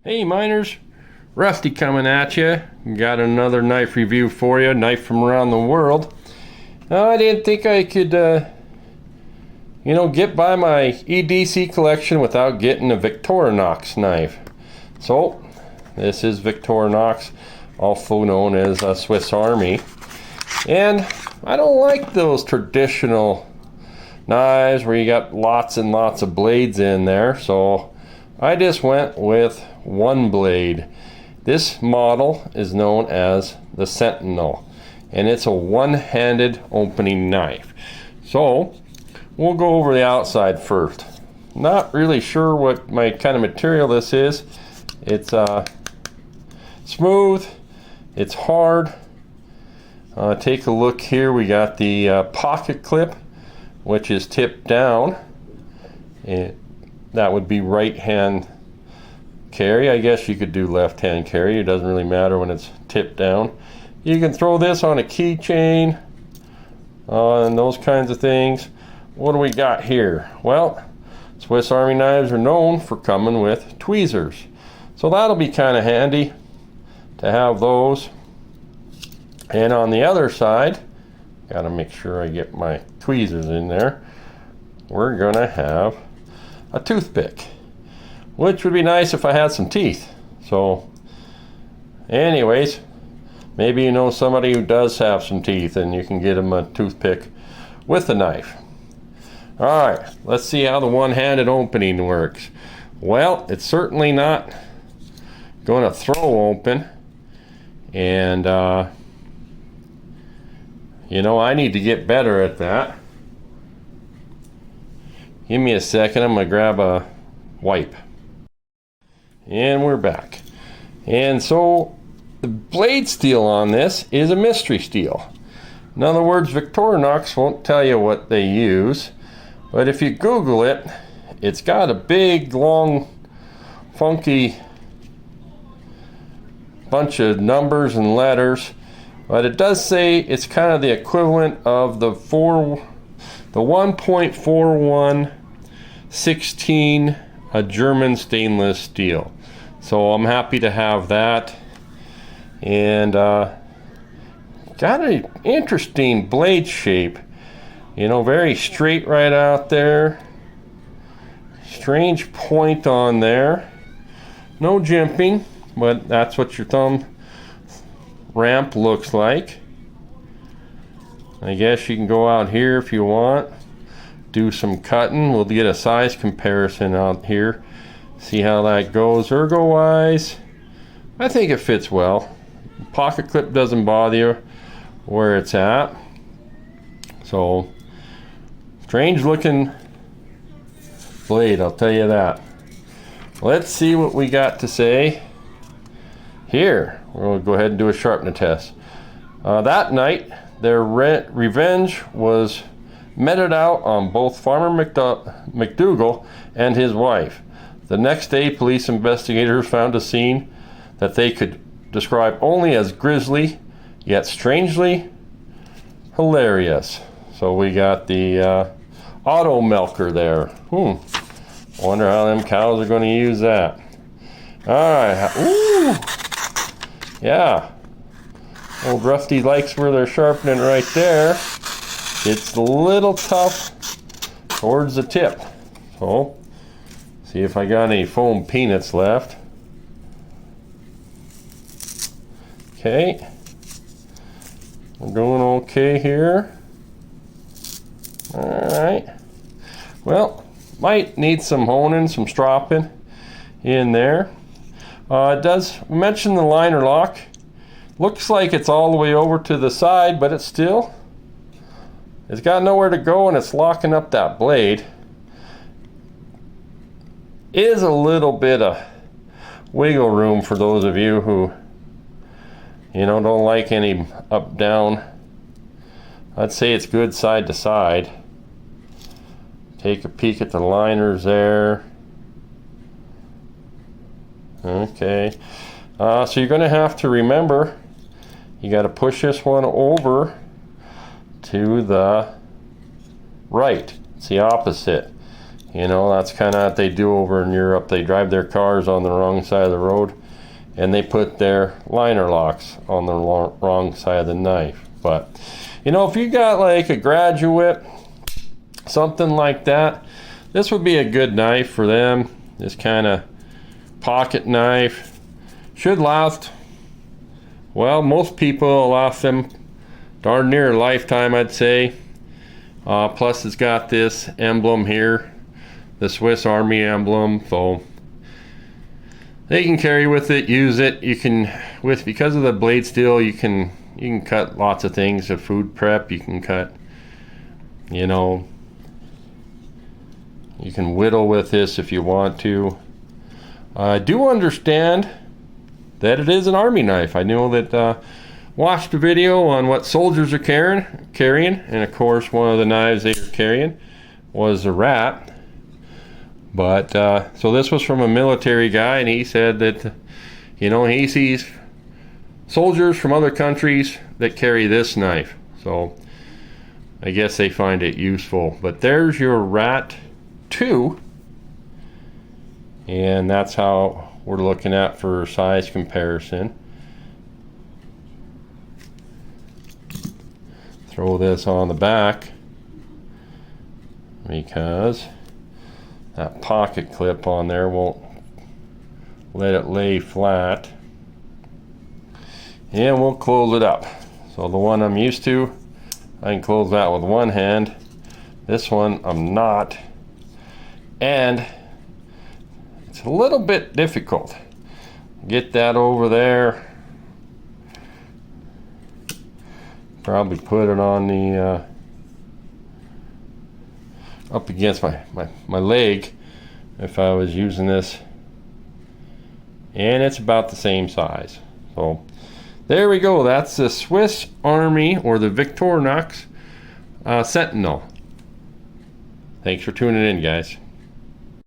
Hey miners, Rusty coming at you. Got another knife review for you, knife from around the world. I didn't think I could, get by my EDC collection without getting a Victorinox knife. So, this is Victorinox, also known as a Swiss Army. And I don't like those traditional knives where you got lots and lots of blades in there, so I just went with one blade. This model is known as the Sentinel, and it's a one-handed opening knife. So we'll go over the outside first. Not really sure what my kind of material this is. It's smooth, it's hard. Take a look here. We got the pocket clip, which is tipped down. That would be right hand carry. I guess you could do left hand carry. It doesn't really matter when it's tipped down. You can throw this on a keychain and those kinds of things. What do we got here? Well, Swiss Army knives are known for coming with tweezers, so that'll be kind of handy to have those. And on the other side, got to make sure I get my tweezers in there, we're gonna have a toothpick, which would be nice if I had some teeth. So anyways, maybe you know somebody who does have some teeth and you can get them a toothpick with a knife. Alright, let's see how the one-handed opening works. Well, it's certainly not going to throw open, and I need to get better at that. Give me a second, I'm going to grab a wipe. And we're back. And so the blade steel on this is a mystery steel. In other words, Victorinox won't tell you what they use, but if you Google it, it's got a big, long, funky bunch of numbers and letters, but it does say it's kind of the equivalent of the 1.4116 a German stainless steel. So I'm happy to have that. And got an interesting blade shape, very straight right out there, strange point on there, no jimping, but that's what your thumb ramp looks like. I guess you can go out here if you want, do some cutting. We'll get a size comparison out here, see how that goes. Ergo wise, I think it fits well. Pocket clip doesn't bother you where it's at. So strange looking blade, I'll tell you that. Let's see what we got to say here. We'll go ahead and do a sharpening test. That night their revenge was meted out on both Farmer McDougal and his wife. The next day, police investigators found a scene that they could describe only as grisly, yet strangely hilarious. So we got the auto milker there. Wonder how them cows are going to use that. Alright. Ooh! Yeah. Old Rusty likes where they're sharpening right there. It's a little tough towards the tip. So, see if I got any foam peanuts left. Okay. We're doing okay here. Alright. Well, might need some honing, some stropping in there. It does mention the liner lock. Looks like it's all the way over to the side, but it's got nowhere to go and it's locking up that blade. Is a little bit of wiggle room for those of you who don't like any up down. I'd say it's good side to side. Take a peek at the liners there. Okay, so you're going to have to remember, you got to push this one over to the right. It's the opposite. You know, that's kind of what they do over in Europe. They drive their cars on the wrong side of the road, and they put their liner locks on the wrong side of the knife. But, you know, if you got like a graduate, something like that, this would be a good knife for them. This kind of pocket knife should last, well, most people last them darn near a lifetime, I'd say. Plus it's got this emblem here, the Swiss Army emblem, so they can carry with it, use it. You can, because of the blade steel, you can cut lots of things. Of food prep, you can cut, you know, you can whittle with this if you want to. I do understand that it is an army knife. I know that watched a video on what soldiers are carrying, and of course one of the knives they were carrying was a rat. But so this was from a military guy, and he said that, you know, he sees soldiers from other countries that carry this knife, so I guess they find it useful. But there's your rat 2, and that's how we're looking at for size comparison. Throw this on the back because that pocket clip on there won't let it lay flat. And we'll close it up. So the one I'm used to, I can close that with one hand. This one I'm not. And it's a little bit difficult. Get that over there. Probably put it on the up against my leg if I was using this, and it's about the same size. So there we go. That's the Swiss Army, or the Victorinox Sentinel. Thanks for tuning in, guys.